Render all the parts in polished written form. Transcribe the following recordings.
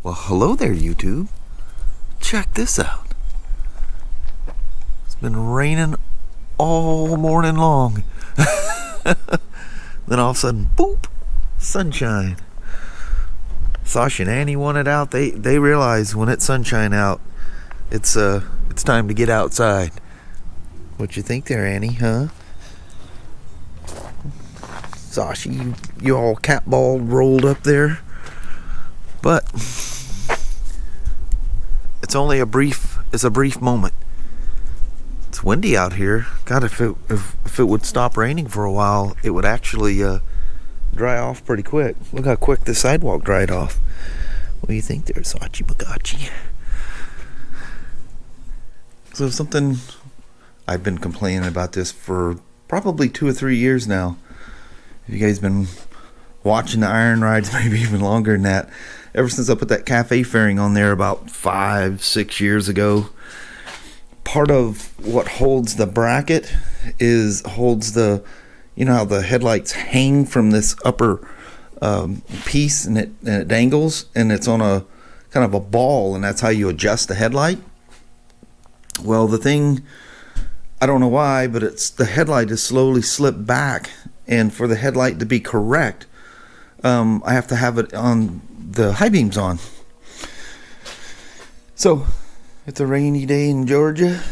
Well, hello there, YouTube. Check this out. It's been raining all morning long. Then all of a sudden, boop, sunshine. Sasha and Annie want it out. They realize when it's sunshine out, it's time to get outside. What you think there, Annie, huh? Sasha, you all catballed rolled up there. But it's only a brief moment. It's windy out here. God, if it would stop raining for a while, it would actually dry off pretty quick. Look how quick the sidewalk dried off. What do you think there, Sachi Bagachi? So something, I've been complaining about this for probably 2 or 3 years now. If you guys been watching the iron rides, maybe even longer than that, ever since I put that cafe fairing on there about 5-6 years ago, part of what holds the bracket holds the, you know how the headlights hang from this upper piece, and it dangles, and it's on a kind of a ball, and that's how you adjust the headlight. Well, the thing, I don't know why, but the headlight has slowly slipped back, and for the headlight to be correct, I have to have it on the high beams on. So it's a rainy day in Georgia.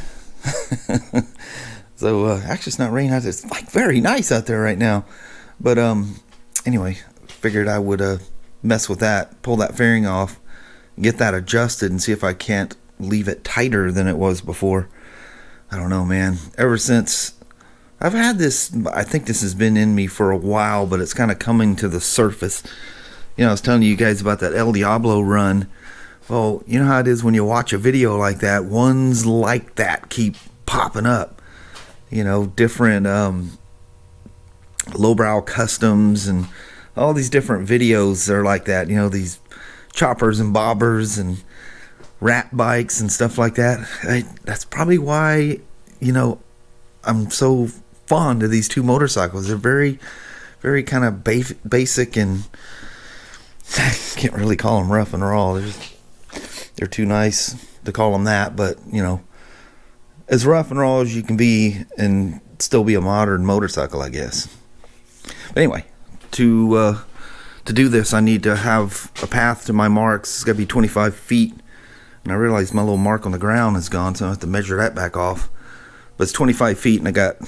So actually it's not raining out there. It's like very nice out there right now. But anyway, figured I would mess with that, pull that fairing off, get that adjusted, and see if I can't leave it tighter than it was before. I don't know, man. Ever since I've had this, I think this has been in me for a while, but it's kind of coming to the surface. You know, I was telling you guys about that El Diablo run. Well, you know how it is when you watch a video like that, ones like that keep popping up. You know, different lowbrow customs and all these different videos are like that. You know, these choppers and bobbers and rat bikes and stuff like that. That's probably why, you know, I'm so fond of these two motorcycles. They're very, very kind of basic, and I can't really call them rough and raw. They're too nice to call them that, but you know, as rough and raw as you can be and still be a modern motorcycle, I guess. But anyway, to do this, I need to have a path to my marks. It's got to be 25 feet, and I realize my little mark on the ground is gone, so I have to measure that back off. But it's 25 feet, and I got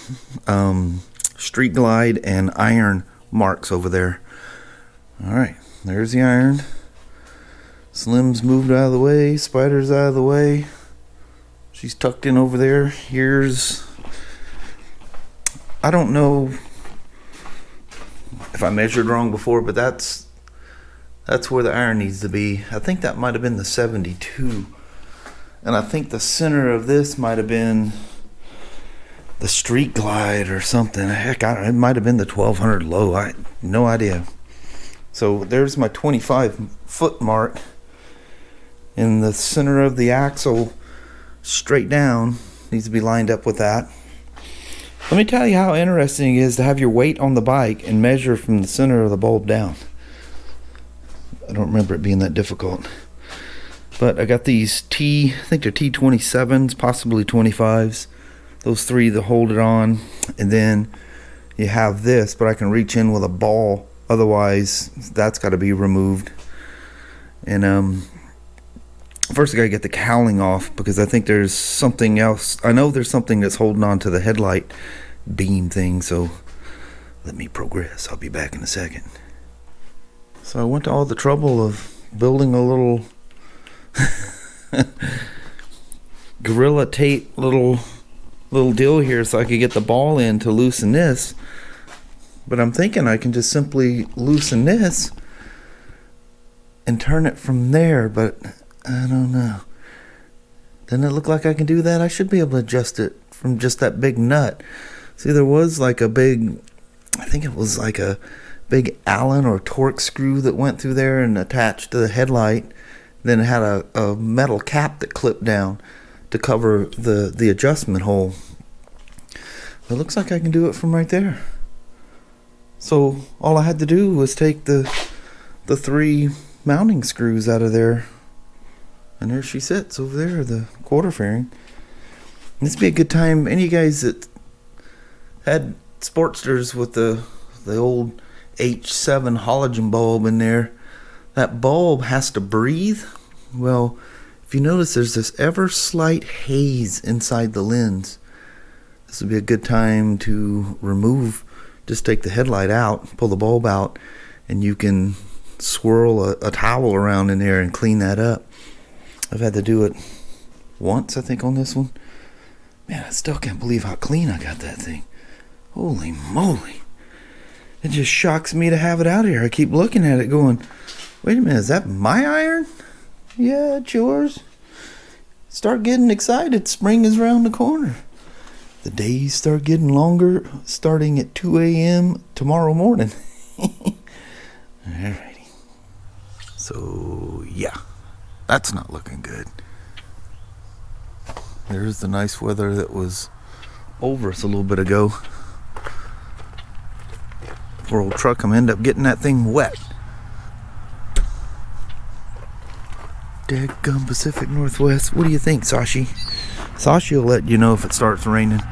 street glide and iron marks over there. All right, there's the iron. Slim's moved out of the way. Spyder's out of the way. She's tucked in over there. I don't know if I measured wrong before, but that's where the iron needs to be. I think that might have been the 72. And I think the center of this might have been the street glide or something. Heck, it might have been the 1200 low. I no idea. So there's my 25 foot mark in the center of the axle, straight down. Needs to be lined up with that. Let me tell you how interesting it is to have your weight on the bike and measure from the center of the bulb down. I don't remember it being that difficult. But I got these I think they're T27s, possibly 25s. Those three that hold it on. And then you have this, but I can reach in with a ball. Otherwise, that's got to be removed. And first I got to get the cowling off, because I think there's something else. I know there's something that's holding on to the headlight beam thing. So let me progress. I'll be back in a second. So I went to all the trouble of building a little Gorilla Tape little deal here so I could get the ball in to loosen this. But I'm thinking I can just simply loosen this and turn it from there, but I don't know. Doesn't it look like I can do that? I should be able to adjust it from just that big nut. See, there was like I think it was like a big Allen or Torx screw that went through there and attached to the headlight. Then it had a metal cap that clipped down to cover the adjustment hole. It looks like I can do it from right there. So all I had to do was take the 3 mounting screws out of there And there she sits over there, the quarter fairing. This would be a good time. Any of you guys that had Sportsters with the old H7 halogen bulb in there, that bulb has to breathe. Well, if you notice, there's this ever slight haze inside the lens. This would be a good time to remove, just take the headlight out, pull the bulb out, and you can swirl a towel around in there and clean that up. I've had to do it once, I think, on this one. Man, I still can't believe how clean I got that thing. Holy moly. It just shocks me to have it out here. I keep looking at it going, wait a minute, is that my iron? Yeah, it's yours. Start getting excited. Spring is around the corner. The days start getting longer, starting at 2 a.m. tomorrow morning. Alrighty. So, yeah. That's not looking good. There's the nice weather that was over us a little bit ago. Poor old truck, I'm end up getting that thing wet. Daggum Pacific Northwest. What do you think, Sashi? Sashi will let you know if it starts raining.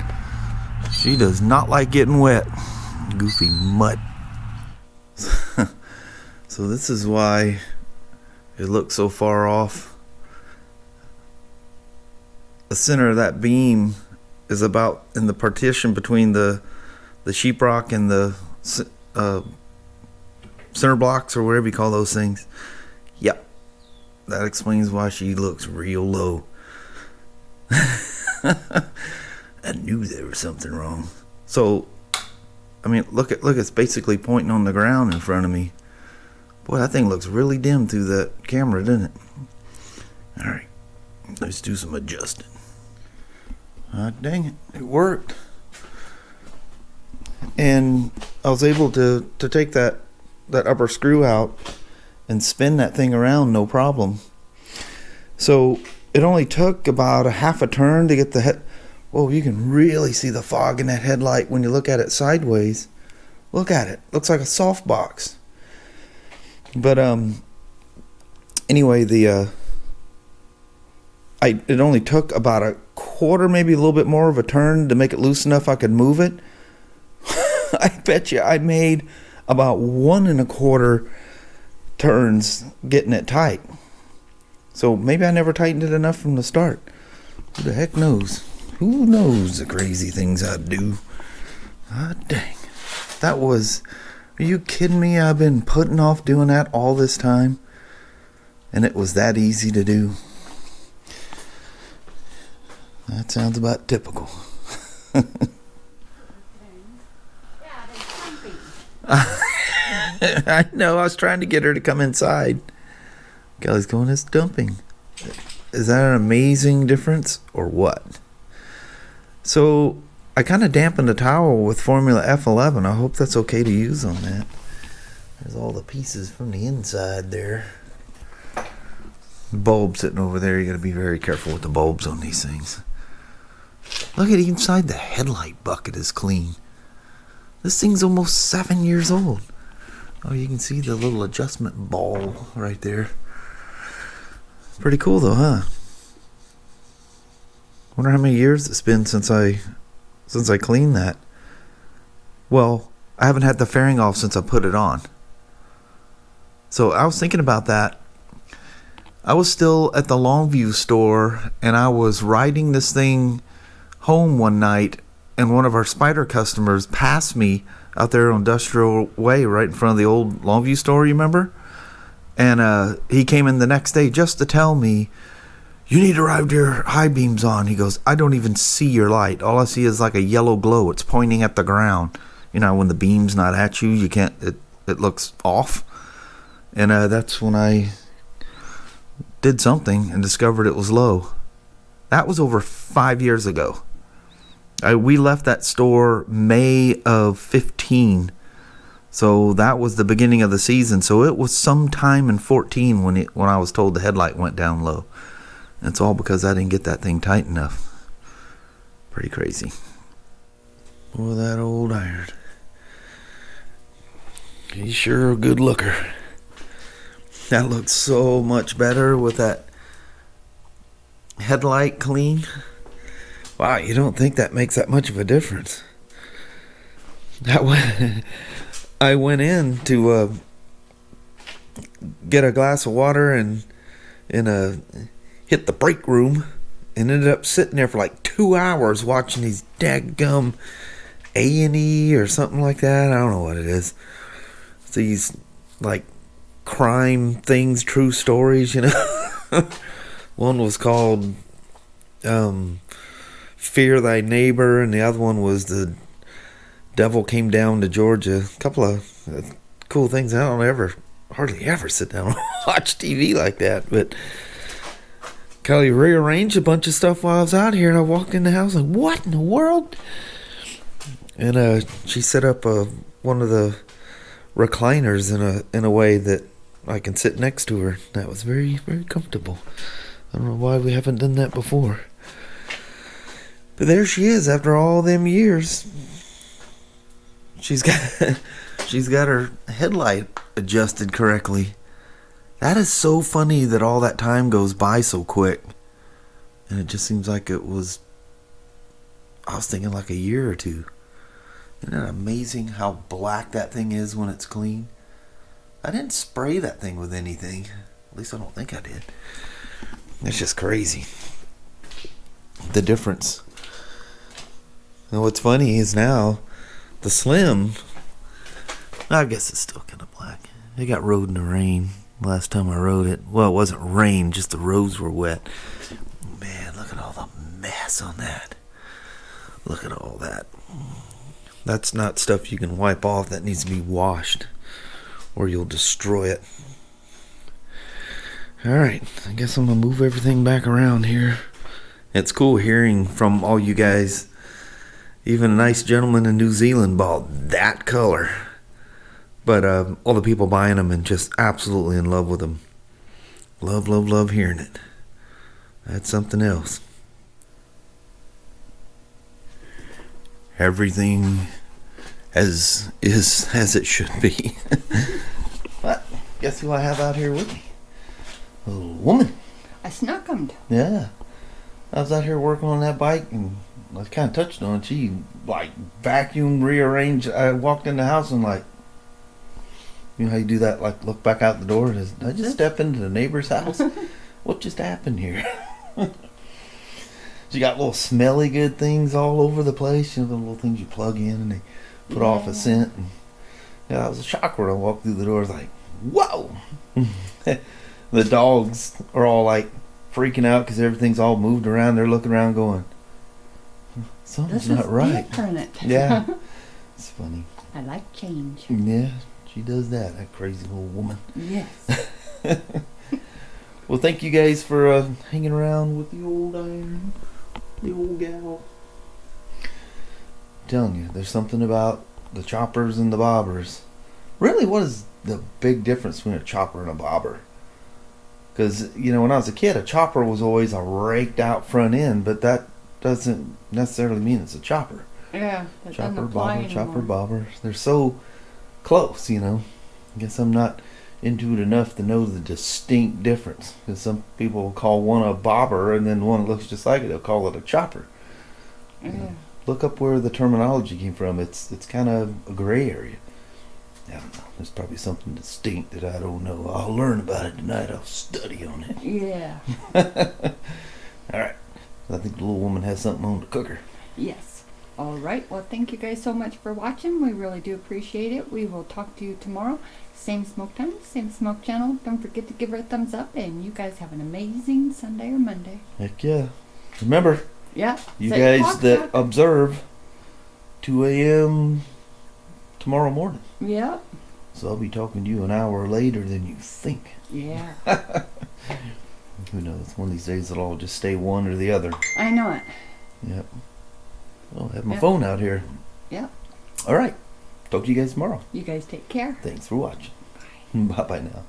She does not like getting wet. Goofy mutt. So this is why it looks so far off. The center of that beam is about in the partition between the sheetrock and the center blocks, or whatever you call those things. Yep, that explains why she looks real low. I knew there was something wrong. So, I mean, look, it's basically pointing on the ground in front of me. Boy, that thing looks really dim through that camera, doesn't it? All right, let's do some adjusting. Dang it, it worked. And I was able to take that upper screw out and spin that thing around, no problem. So it only took about a half a turn to get the head. Whoa, you can really see the fog in that headlight when you look at it sideways. Look at it. Looks like a softbox. But anyway, it only took about a quarter, maybe a little bit more of a turn to make it loose enough I could move it. I bet you I made about 1 1/4 turns getting it tight. So maybe I never tightened it enough from the start. Who the heck knows? Who knows the crazy things I do? Ah, dang. That was... Are you kidding me? I've been putting off doing that all this time. And it was that easy to do. That sounds about typical. I know, I was trying to get her to come inside. Kelly's going, it's dumping. Is that an amazing difference or what? So I kind of dampened the towel with Formula F11. I hope that's okay to use on that. There's all the pieces from the inside there. Bulb sitting over there. You got to be very careful with the bulbs on these things. Look at inside the headlight bucket is clean. This thing's almost 7 years old. Oh, you can see the little adjustment ball right there. Pretty cool though, huh? Wonder how many years it's been since I cleaned that. Well, I haven't had the fairing off since I put it on. So I was thinking about that. I was still at the Longview store and I was riding this thing home one night, and one of our Spyder customers passed me out there on Industrial Way right in front of the old Longview store, you remember? And he came in the next day just to tell me, you need to ride your high beams on. He goes, I don't even see your light. All I see is like a yellow glow. It's pointing at the ground. You know, when the beam's not at you, you can't, it looks off. And that's when I did something and discovered it was low. That was over 5 years ago. We left that store May of 15. So that was the beginning of the season. So it was sometime in 14 when I was told the headlight went down low. And it's all because I didn't get that thing tight enough. Pretty crazy. Boy, that old iron. He's sure a good looker. That looks so much better with that headlight clean. Wow, you don't think that makes that much of a difference. I went in to get a glass of water and hit the break room and ended up sitting there for like 2 hours watching these daggum A&E or something like that. I don't know what it is. It's these like crime things, true stories, you know. One was called Fear Thy Neighbor, and the other one was The Devil Came Down to Georgia. A couple of cool things. I don't hardly ever sit down and watch TV like that, but Kelly rearranged a bunch of stuff while I was out here, and I walked in the house like, what in the world? And she set up one of the recliners in a way that I can sit next to her. That was very, very comfortable. I don't know why we haven't done that before. But there she is after all them years. She's got her headlight adjusted correctly. That is so funny that all that time goes by so quick. And it just seems like it was, I was thinking like a year or two. Isn't it amazing how black that thing is when it's clean? I didn't spray that thing with anything. At least I don't think I did. It's just crazy. The difference. And what's funny is now, the Slim, I guess it's still kind of black. It got rode in the rain last time I rode it. Well, it wasn't rain, just the roads were wet. Man, look at all the mess on that. Look at all that. That's not stuff you can wipe off. That needs to be washed, or you'll destroy it. Alright, I guess I'm going to move everything back around here. It's cool hearing from all you guys. Even a nice gentleman in New Zealand bought that color. But all the people buying them and just absolutely in love with them. Love, love, love hearing it. That's something else. Everything as it should be. But guess who I have out here with me? A little woman. I snuck 'em. Yeah. I was out here working on that bike and I kind of touched on it. She like vacuumed, rearranged. I walked in the house and like, you know how you do that, like look back out the door. Did I just step into the neighbor's house? What just happened here? She got little smelly good things all over the place. You know, the little things you plug in and they put off a scent. And, yeah, that was a shock when I walked through the door. I was like, whoa! The dogs are all like freaking out because everything's all moved around. They're looking around going, something's not right. Different. Yeah. It's funny. I like change. Yeah, she does that crazy little woman. Yes. Well, thank you guys for hanging around with the old iron, the old gal. I'm telling you, there's something about the choppers and the bobbers. Really, what is the big difference between a chopper and a bobber? Because, you know, when I was a kid, a chopper was always a raked out front end, but that doesn't necessarily mean it's a chopper. Yeah, Chopper, bobber, chopper, bobber. They're so close, you know. I guess I'm not into it enough to know the distinct difference. Because some people will call one a bobber, and then one that looks just like it, they'll call it a chopper. Yeah. You know, look up where the terminology came from. It's kind of a gray area. I don't know. There's probably something distinct that I don't know. I'll learn about it tonight. I'll study on it. Yeah. All right. I think the little woman has something on the cooker. Yes. All right. Well, thank you guys so much for watching. We really do appreciate it. We will talk to you tomorrow. Same smoke time, same smoke channel. Don't forget to give her a thumbs up. And you guys have an amazing Sunday or Monday. Heck yeah. Remember, yeah. You guys that observe, 2 a.m. tomorrow morning. Yep. So I'll be talking to you an hour later than you think. Yeah. Who knows? One of these days it'll all just stay one or the other. I know it. Yep. I'll have my phone out here. Yep. All right. Talk to you guys tomorrow. You guys take care. Thanks for watching. Bye-bye now.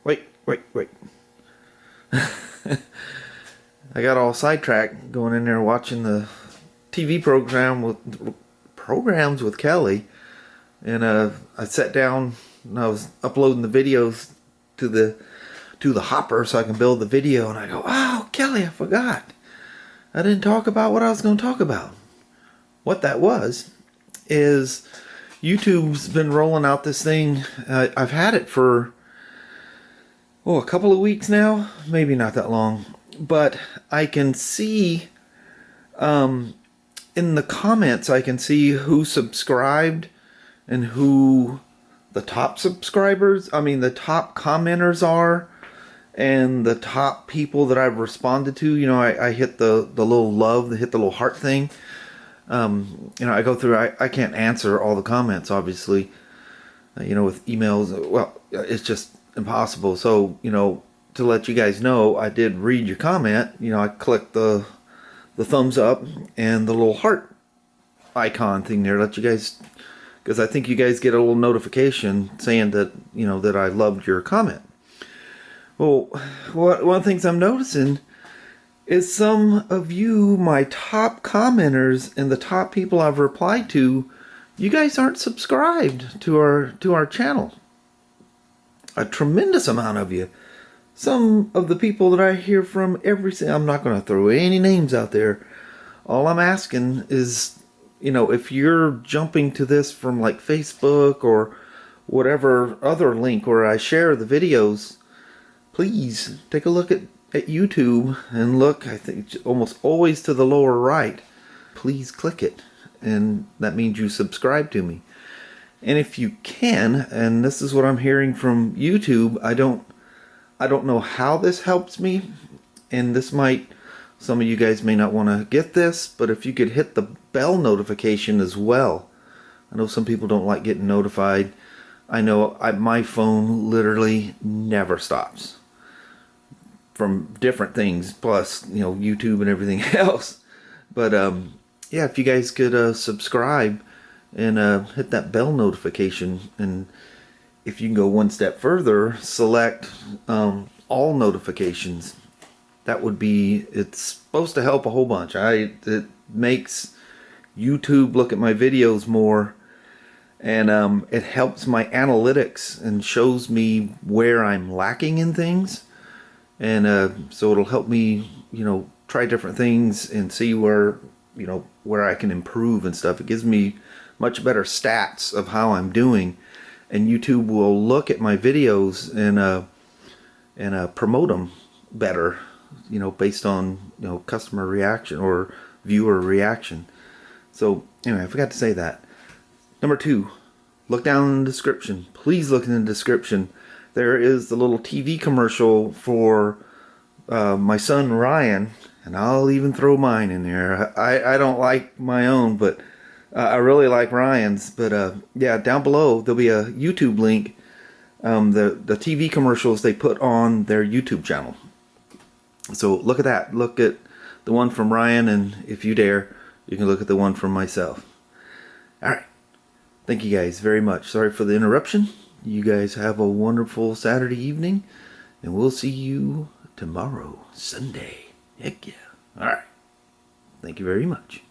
Wait. I got all sidetracked going in there watching the TV programs with Kelly. And I sat down and I was uploading the videos to to the hopper so I can build the video, and I go, oh, Kelly, I forgot. I didn't talk about what I was going to talk about. What that was is YouTube's been rolling out this thing. I've had it for a couple of weeks now, maybe not that long, but I can see in the comments, I can see who subscribed and who the top subscribers, the top commenters are, and the top people that I've responded to. You know, I hit the little love, hit the little heart thing. You know, I go through, I can't answer all the comments, obviously, you know, with emails. Well, it's just impossible. So, you know, to let you guys know, I did read your comment. You know, I clicked the thumbs up and the little heart icon thing there, let you guys, because I think you guys get a little notification saying that, you know, that I loved your comment. Well, one of the things I'm noticing is some of you, my top commenters and the top people I've replied to, you guys aren't subscribed to our channel. A tremendous amount of you. Some of the people that I hear from I'm not going to throw any names out there. All I'm asking is, you know, if you're jumping to this from like Facebook or whatever other link where I share the videos, please take a look at YouTube and look, I think almost always to the lower right. Please click it, and that means you subscribe to me. And if you can, and this is what I'm hearing from YouTube, I don't know how this helps me, and this might, some of you guys may not want to get this, but if you could hit the bell notification as well. I know some people don't like getting notified. I know my phone literally never stops from different things, plus, you know, YouTube and everything else. But yeah, if you guys could subscribe and hit that bell notification, and if you can go one step further, select all notifications. That would be, it's supposed to help a whole bunch. It makes YouTube look at my videos more, and it helps my analytics and shows me where I'm lacking in things. And so it'll help me, you know, try different things and see where, you know, where I can improve and stuff. It gives me much better stats of how I'm doing, and YouTube will look at my videos and promote them better, you know, based on, you know, customer reaction or viewer reaction. So anyway, I forgot to say that. Number 2, look down in the description. Please look in the description. There is the little TV commercial for my son Ryan, and I'll even throw mine in there. I don't like my own, but I really like Ryan's. But yeah, down below there'll be a YouTube link. The TV commercials they put on their YouTube channel. So look at that. Look at the one from Ryan, and if you dare, you can look at the one from myself. Alright. Thank you guys very much. Sorry for the interruption. You guys have a wonderful Saturday evening, and we'll see you tomorrow, Sunday. Heck yeah. Alright. Thank you very much.